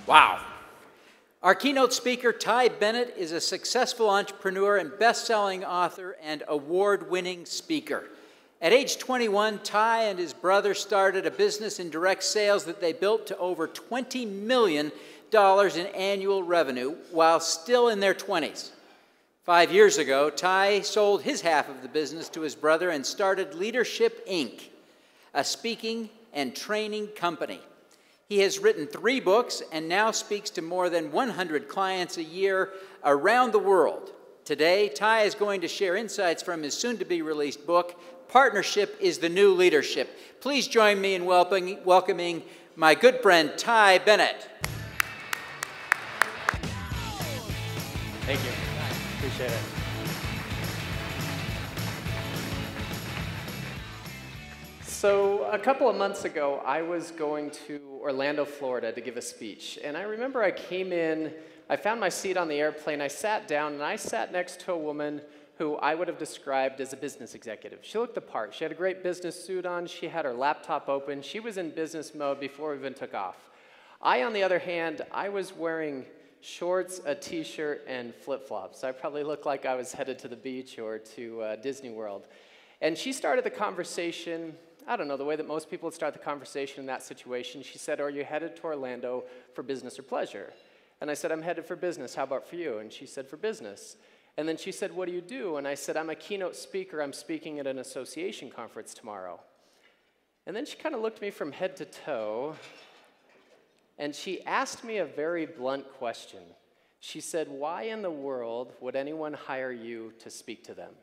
Wow. Our keynote speaker, Ty Bennett, is a successful entrepreneur and best-selling author and award-winning speaker. At age 21, Ty and his brother started a business in direct sales that they built to over $20 million in annual revenue while still in their 20s. 5 years ago, Ty sold his half of the business to his brother and started Leadership Inc., a speaking and training company. He has written 3 books and now speaks to more than 100 clients a year around the world. Today, Ty is going to share insights from his soon-to-be-released book, Partnership is the New Leadership. Please join me in welcoming my good friend, Ty Bennett. Thank you. Appreciate it. So a couple of months ago, I was going to Orlando, Florida to give a speech. And I remember I came in, I found my seat on the airplane, I sat down, and I sat next to a woman who I would have described as a business executive. She looked the part. She had a great business suit on. She had her laptop open. She was in business mode before we even took off. I, on the other hand, I was wearing shorts, a t-shirt, and flip-flops. I probably looked like I was headed to the beach or to Disney World. And she started the conversation, I don't know, the way that most people would start the conversation in that situation. She said, "Are you headed to Orlando for business or pleasure?" And I said, "I'm headed for business. How about for you?" And she said, "For business." And then she said, "What do you do?" And I said, "I'm a keynote speaker. I'm speaking at an association conference tomorrow." And then she kind of looked at me from head to toe, and she asked me a very blunt question. She said, "Why in the world would anyone hire you to speak to them?"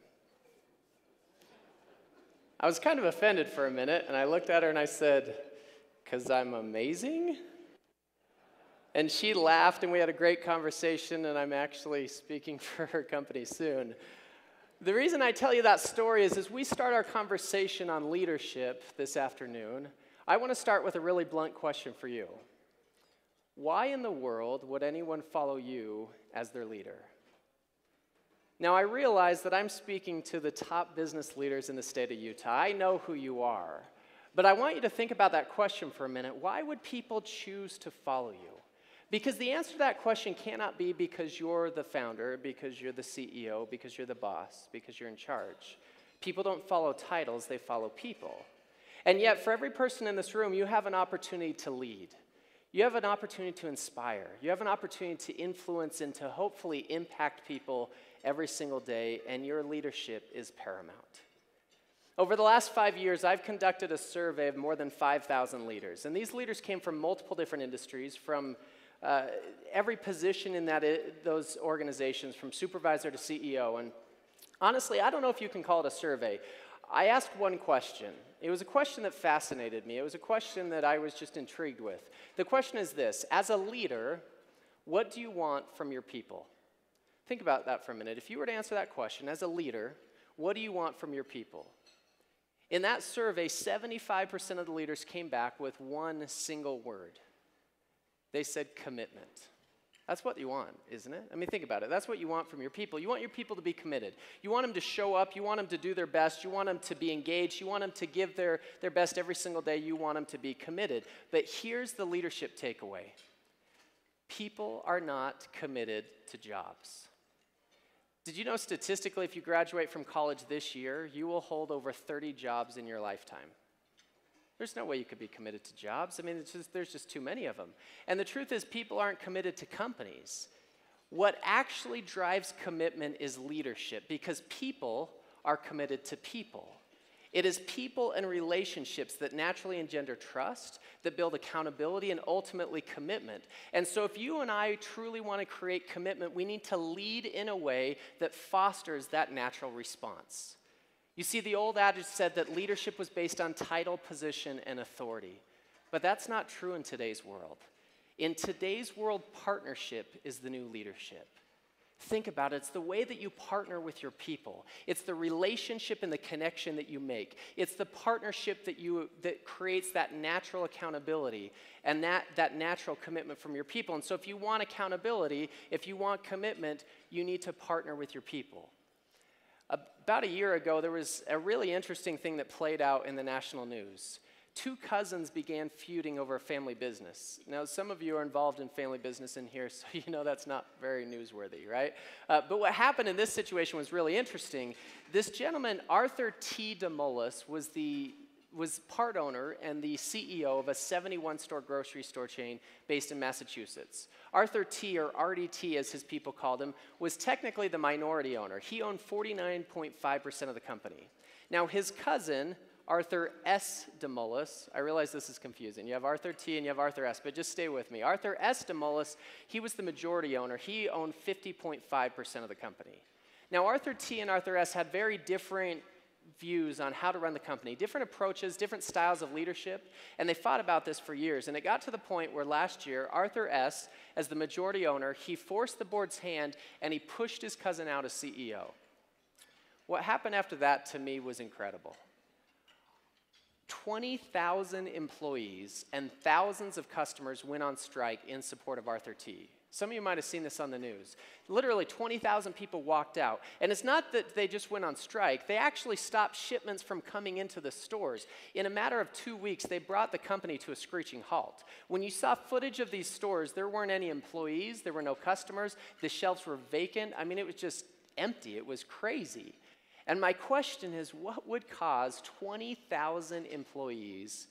I was kind of offended for a minute, and I looked at her and I said, "'Cause I'm amazing?" And she laughed, and we had a great conversation, and I'm actually speaking for her company soon. The reason I tell you that story is as we start our conversation on leadership this afternoon, I want to start with a really blunt question for you. Why in the world would anyone follow you as their leader? Now, I realize that I'm speaking to the top business leaders in the state of Utah. I know who you are. But I want you to think about that question for a minute. Why would people choose to follow you? Because the answer to that question cannot be because you're the founder, because you're the CEO, because you're the boss, because you're in charge. People don't follow titles, they follow people. And yet, for every person in this room, you have an opportunity to lead. You have an opportunity to inspire. You have an opportunity to influence and to hopefully impact people every single day, and your leadership is paramount. Over the last 5 years, I've conducted a survey of more than 5,000 leaders, and these leaders came from multiple different industries, from every position in those organizations, from supervisor to CEO. And honestly, I don't know if you can call it a survey. I asked one question. It was a question that fascinated me. It was a question that I was just intrigued with. The question is this: as a leader, what do you want from your people? Think about that for a minute. If you were to answer that question, as a leader, what do you want from your people? In that survey, 75% of the leaders came back with one single word. They said commitment. That's what you want, isn't it? I mean, think about it. That's what you want from your people. You want your people to be committed. You want them to show up. You want them to do their best. You want them to be engaged. You want them to give their best every single day. You want them to be committed. But here's the leadership takeaway. People are not committed to jobs. Did you know statistically, if you graduate from college this year, you will hold over 30 jobs in your lifetime? There's no way you could be committed to jobs. I mean, there's just too many of them. And the truth is, people aren't committed to companies. What actually drives commitment is leadership, because people are committed to people. It is people and relationships that naturally engender trust, that build accountability, and ultimately commitment. And so if you and I truly want to create commitment, we need to lead in a way that fosters that natural response. You see, the old adage said that leadership was based on title, position, and authority. But that's not true in today's world. In today's world, partnership is the new leadership. Think about it. It's the way that you partner with your people. It's the relationship and the connection that you make. It's the partnership that creates that natural accountability and that natural commitment from your people. And so if you want accountability, if you want commitment, you need to partner with your people. About a year ago, there was a really interesting thing that played out in the national news. two cousins began feuding over a family business. Now, some of you are involved in family business in here, so you know that's not very newsworthy, right? But what happened in this situation was really interesting. This gentleman, Arthur T. DeMollis, was part owner and the CEO of a 71-store grocery store chain based in Massachusetts. Arthur T., or RDT as his people called him, was technically the minority owner. He owned 49.5% of the company. Now, his cousin, Arthur S. DeMollis, I realize this is confusing. You have Arthur T. and you have Arthur S., but just stay with me. Arthur S. DeMollis, he was the majority owner. He owned 50.5% of the company. Now, Arthur T. and Arthur S. had very different views on how to run the company, different approaches, different styles of leadership, and they fought about this for years. And it got to the point where last year, Arthur S., as the majority owner, he forced the board's hand and he pushed his cousin out as CEO. What happened after that, to me, was incredible. 20,000 employees and thousands of customers went on strike in support of Arthur T. Some of you might have seen this on the news. Literally 20,000 people walked out. And it's not that they just went on strike. They actually stopped shipments from coming into the stores. In a matter of 2 weeks, they brought the company to a screeching halt. When you saw footage of these stores, there weren't any employees. There were no customers. The shelves were vacant. I mean, it was just empty. It was crazy. And my question is, what would cause 20,000 employees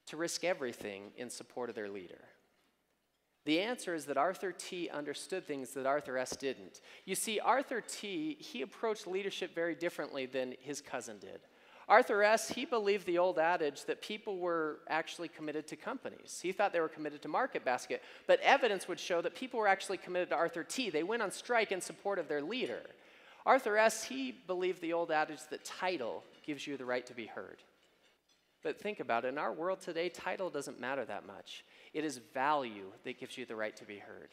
to risk everything in support of their leader? The answer is that Arthur T. understood things that Arthur S. didn't. You see, Arthur T., he approached leadership very differently than his cousin did. Arthur S., he believed the old adage that people were actually committed to companies. He thought they were committed to Market Basket, but evidence would show that people were actually committed to Arthur T. They went on strike in support of their leader. Arthur S., he believed the old adage that title gives you the right to be heard. But think about it. In our world today, title doesn't matter that much. It is value that gives you the right to be heard.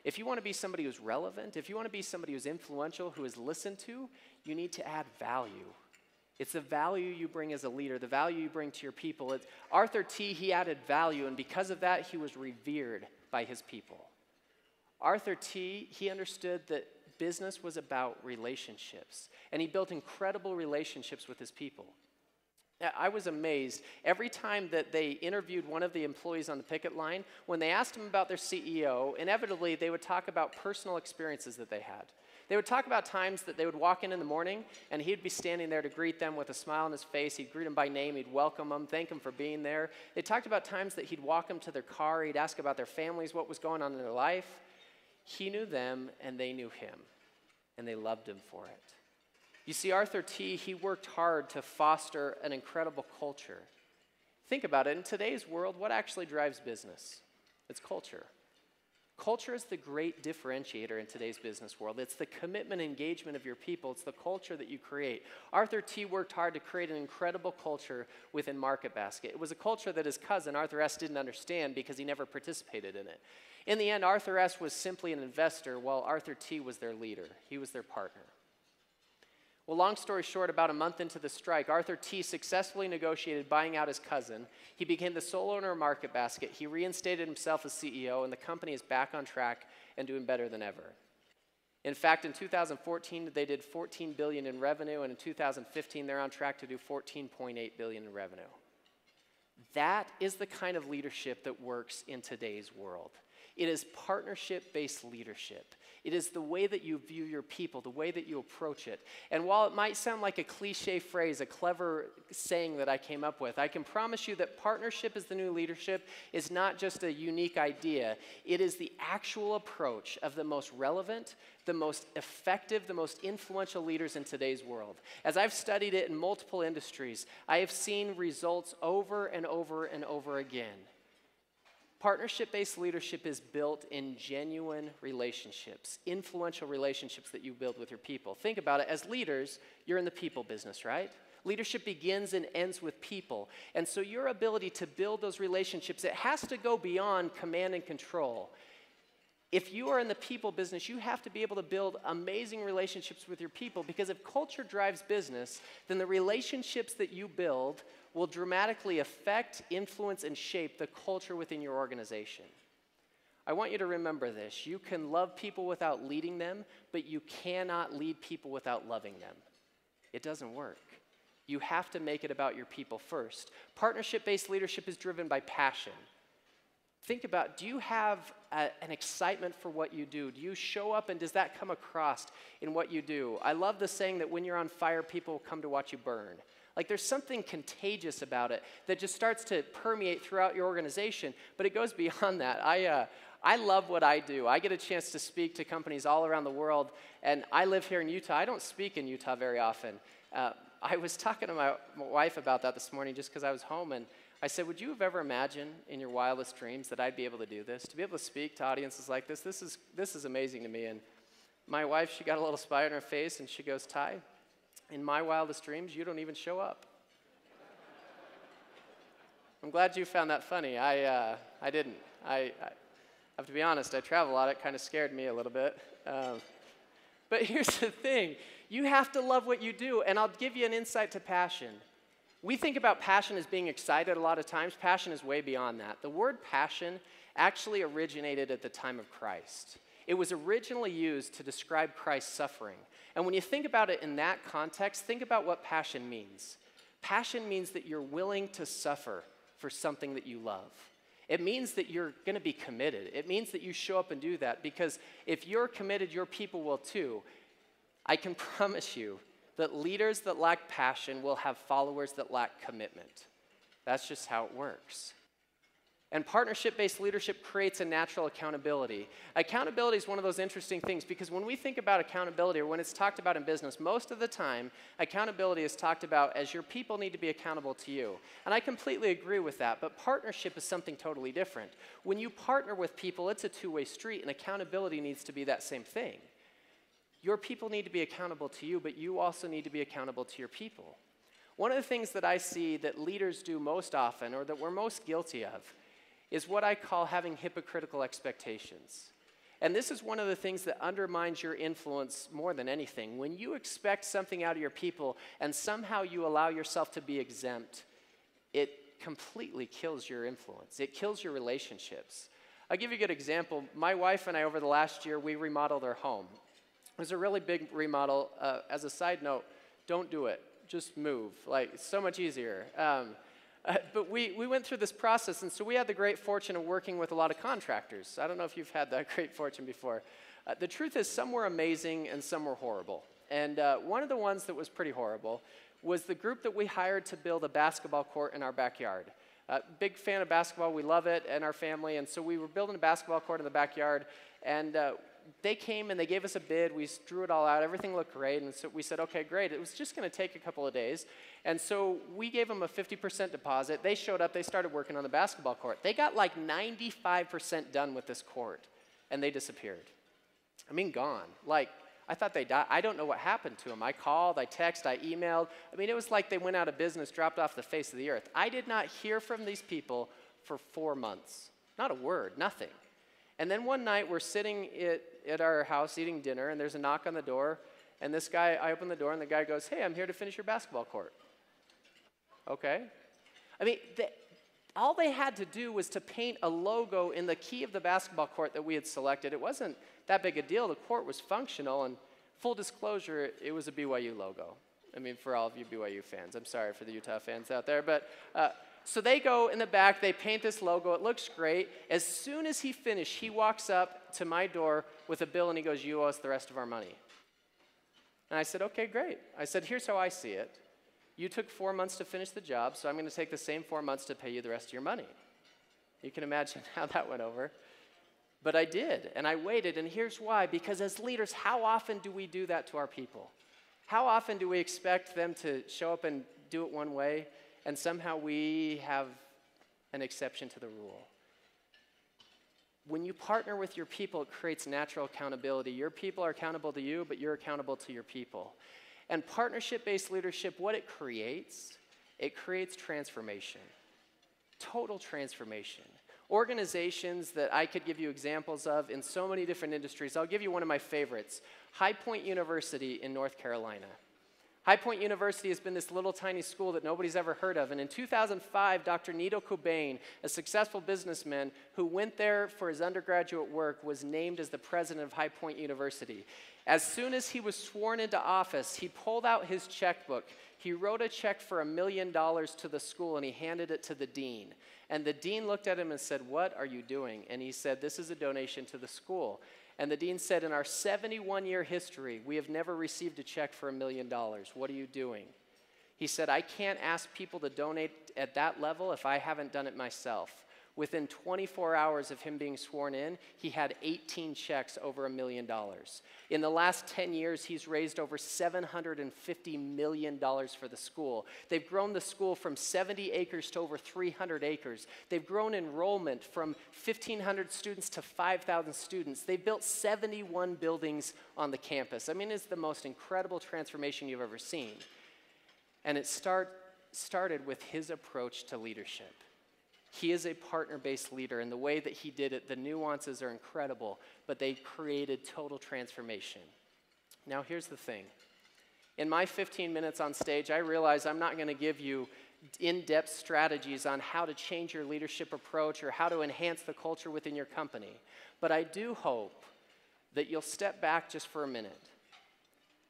If you want to be somebody who's relevant, if you want to be somebody who's influential, who is listened to, you need to add value. It's the value you bring as a leader, the value you bring to your people. Arthur T., he added value, and because of that, he was revered by his people. Arthur T., he understood that business was about relationships, and he built incredible relationships with his people. I was amazed. Every time that they interviewed one of the employees on the picket line, when they asked him about their CEO, inevitably they would talk about personal experiences that they had. They would talk about times that they would walk in the morning, and he'd be standing there to greet them with a smile on his face. He'd greet them by name. He'd welcome them, thank them for being there. They talked about times that he'd walk them to their car. He'd ask about their families, what was going on in their life. He knew them, and they knew him, and they loved him for it. You see, Arthur T., he worked hard to foster an incredible culture. Think about it. In today's world, what actually drives business? It's culture. Culture is the great differentiator in today's business world. It's the commitment and engagement of your people. It's the culture that you create. Arthur T. worked hard to create an incredible culture within Market Basket. It was a culture that his cousin, Arthur S., didn't understand because he never participated in it. In the end, Arthur S. was simply an investor, while Arthur T. was their leader. He was their partner. Well, long story short, about a month into the strike, Arthur T. successfully negotiated buying out his cousin. He became the sole owner of Market Basket. He reinstated himself as CEO, and the company is back on track and doing better than ever. In fact, in 2014, they did $14 billion in revenue, and in 2015, they're on track to do $14.8 billion in revenue. That is the kind of leadership that works in today's world. It is partnership-based leadership. It is the way that you view your people, the way that you approach it. And while it might sound like a cliche phrase, a clever saying that I came up with, I can promise you that partnership is the new leadership is not just a unique idea. It is the actual approach of the most relevant, the most effective, the most influential leaders in today's world. As I've studied it in multiple industries, I have seen results over and over and over again. Partnership-based leadership is built in genuine relationships, influential relationships that you build with your people. Think about it. As leaders, you're in the people business, right? Leadership begins and ends with people. And so your ability to build those relationships, it has to go beyond command and control. If you are in the people business, you have to be able to build amazing relationships with your people, because if culture drives business, then the relationships that you build will dramatically affect, influence, and shape the culture within your organization. I want you to remember this. You can love people without leading them, but you cannot lead people without loving them. It doesn't work. You have to make it about your people first. Partnership-based leadership is driven by passion. Think about, do you have an excitement for what you do? Do you show up and does that come across in what you do? I love the saying that when you're on fire, people come to watch you burn. Like there's something contagious about it that just starts to permeate throughout your organization, but it goes beyond that. I love what I do. I get a chance to speak to companies all around the world, and I live here in Utah. I don't speak in Utah very often. I was talking to my wife about that this morning just because I was home, and I said, would you have ever imagined in your wildest dreams that I'd be able to do this? To be able to speak to audiences like this is amazing to me. And my wife, she got a little smile on her face, and she goes, Ty, in my wildest dreams, you don't even show up. I'm glad you found that funny. I didn't. I have to be honest, I travel a lot. It kind of scared me a little bit. But here's the thing. You have to love what you do, and I'll give you an insight to passion. We think about passion as being excited a lot of times. Passion is way beyond that. The word passion actually originated at the time of Christ. It was originally used to describe Christ's suffering. And when you think about it in that context, think about what passion means. Passion means that you're willing to suffer for something that you love. It means that you're going to be committed. It means that you show up and do that, because if you're committed, your people will too. I can promise you that leaders that lack passion will have followers that lack commitment. That's just how it works. And partnership-based leadership creates a natural accountability. Accountability is one of those interesting things, because when we think about accountability, or when it's talked about in business, most of the time, accountability is talked about as your people need to be accountable to you. And I completely agree with that, but partnership is something totally different. When you partner with people, it's a two-way street, and accountability needs to be that same thing. Your people need to be accountable to you, but you also need to be accountable to your people. One of the things that I see that leaders do most often, or that we're most guilty of, is what I call having hypocritical expectations. And this is one of the things that undermines your influence more than anything. When you expect something out of your people and somehow you allow yourself to be exempt, it completely kills your influence. It kills your relationships. I'll give you a good example. My wife and I, over the last year, we remodeled our home. It was a really big remodel. As a side note, don't do it. Just move. Like, it's so much easier. But we went through this process, and so we had the great fortune of working with a lot of contractors. I don't know if you've had that great fortune before. The truth is, some were amazing and some were horrible. And one of the ones that was pretty horrible was the group that we hired to build a basketball court in our backyard. Big fan of basketball. We love it in our family. And so we were building a basketball court in the backyard, and they came and they gave us a bid. We drew it all out. Everything looked great. And so we said, okay, great. It was just going to take a couple of days. And so we gave them a 50% deposit. They showed up. They started working on the basketball court. They got like 95% done with this court, and they disappeared. I mean, gone. Like, I thought they died. I don't know what happened to them. I called, I texted, I emailed. I mean, it was like they went out of business, dropped off the face of the earth. I did not hear from these people for 4 months. Not a word, nothing. And then one night, we're sitting at our house eating dinner, and there's a knock on the door. And this guy, I open the door, and the guy goes, hey, I'm here to finish your basketball court. Okay. I mean, all they had to do was to paint a logo in the key of the basketball court that we had selected. It wasn't that big a deal. The court was functional, and full disclosure, it was a BYU logo. I mean, for all of you BYU fans. I'm sorry for the Utah fans out there, but so they go in the back, they paint this logo, it looks great. As soon as he finished, he walks up to my door with a bill and he goes, you owe us the rest of our money. And I said, okay, great. I said, here's how I see it. You took 4 months to finish the job, so I'm going to take the same 4 months to pay you the rest of your money. You can imagine how that went over. But I did, and I waited, and here's why. Because as leaders, how often do we do that to our people? How often do we expect them to show up and do it one way, and somehow we have an exception to the rule? When you partner with your people, it creates natural accountability. Your people are accountable to you, but you're accountable to your people. And partnership-based leadership, what it creates transformation, total transformation. Organizations that I could give you examples of in so many different industries. I'll give you one of my favorites, High Point University in North Carolina. High Point University has been this little tiny school that nobody's ever heard of. And in 2005, Dr. Nito Cobain, a successful businessman who went there for his undergraduate work, was named as the president of High Point University. As soon as he was sworn into office, he pulled out his checkbook. He wrote a check for $1 million to the school, and he handed it to the dean. And the dean looked at him and said, "What are you doing?" And he said, "This is a donation to the school." And the dean said, "In our 71-year history, we have never received a check for $1 million. What are you doing?" He said, "I can't ask people to donate at that level if I haven't done it myself." Within 24 hours of him being sworn in, he had 18 checks over $1 million. In the last 10 years, he's raised over $750 million for the school. They've grown the school from 70 acres to over 300 acres. They've grown enrollment from 1,500 students to 5,000 students. They've built 71 buildings on the campus. I mean, it's the most incredible transformation you've ever seen. And it started with his approach to leadership. He is a partner-based leader, and the way that he did it, the nuances are incredible, but they created total transformation. Now, here's the thing. In my 15 minutes on stage, I realize I'm not going to give you in-depth strategies on how to change your leadership approach or how to enhance the culture within your company, but I do hope that you'll step back just for a minute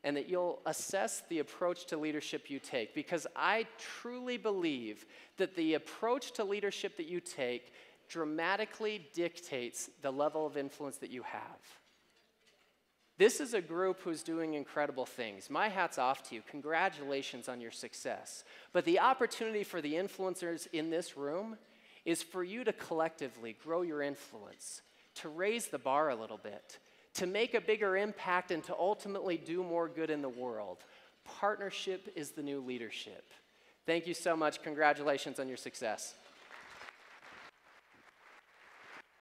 and that you'll assess the approach to leadership you take, because I truly believe that the approach to leadership that you take dramatically dictates the level of influence that you have. This is a group who's doing incredible things. My hat's off to you. Congratulations on your success. But the opportunity for the influencers in this room is for you to collectively grow your influence, to raise the bar a little bit, to make a bigger impact, and to ultimately do more good in the world. Partnership is the new leadership. Thank you so much. Congratulations on your success.